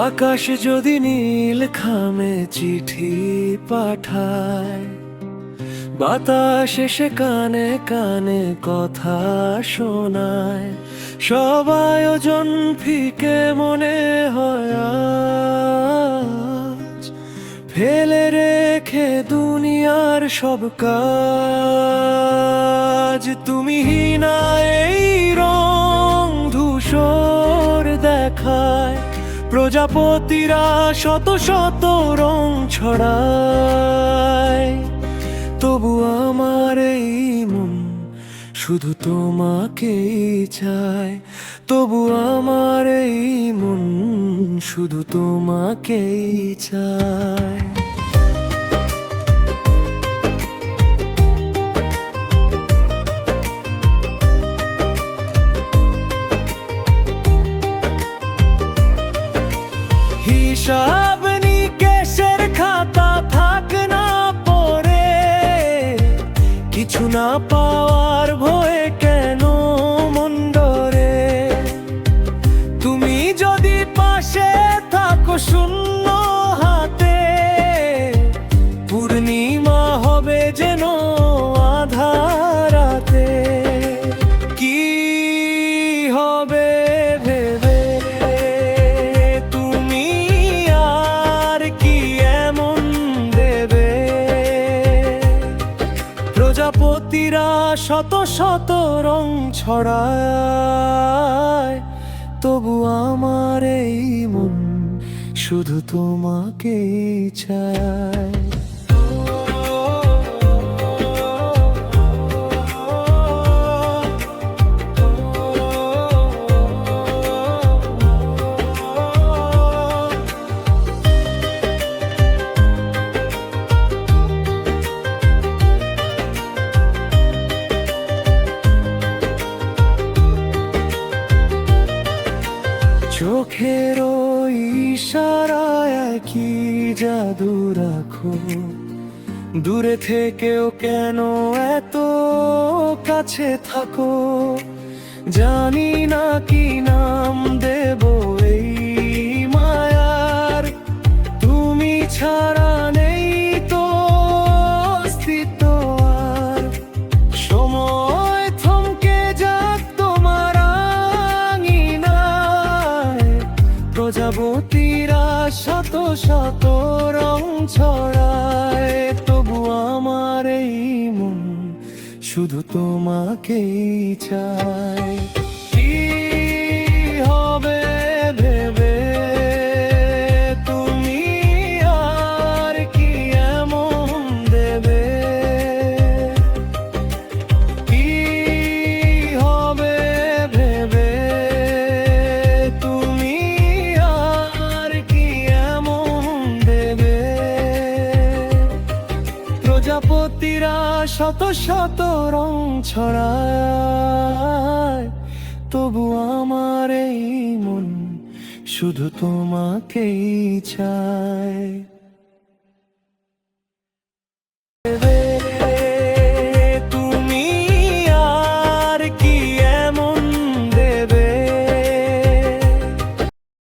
আকাশ যদি নীল খামে চিঠি পাঠায়, বাতাস এসে কানে কানে কথা শোনায়, সব আয়োজন ফিকে মনে হয় আজ। ফেলে রেখে দুনিয়ার সব কাজ, তুমি না এই রং ধূসর দেখায়, প্রজাপতিরা শত শত রং ছড়ায়। তবু আমার এই মন শুধু তোমাকেই চায়, তবু আমার এই মন শুধু তোমাকেই চায়। হিসাব নিকেশের খাতা থাক না পড়ে, কিছু না পাওয়ার ভয়ে কেন মন ডরে। তুমি যদি পাশে থাকো শূন্য হাতে, পূর্ণিমা হবে যেন আধার রাতে। কি হবে ভেবে তুমি আর কি এমন দেবে, প্রজাপতিরা শত শত রং ছড়ায়, তবু আমার এই মন শুধু তোমাকেই চায়। চোখের ইশারায় কি জাদু রাখো, দূরে থেকেও কেন এত কাছে থাকো। জানি না কি নাম দেব এই মায়ার, তুমি ছাড়া নেই তো অস্তিত্ব আর। সময় থমকে যাক তোমার আঙিনায়, প্রজাপতিরা শত শত রং ছড়ায়, তবু আমার এই মন শুধু তোমাকেই চায়। কি হবে ভেবে তুমি আর কি এমন দেবে, কি হবে ভেবে তুমি আর কি এমন দেবে। প্রজাপতিরা শত শত রং ছড়ায়, তবু আমার এই মন শুধু তোমাকেই চায়।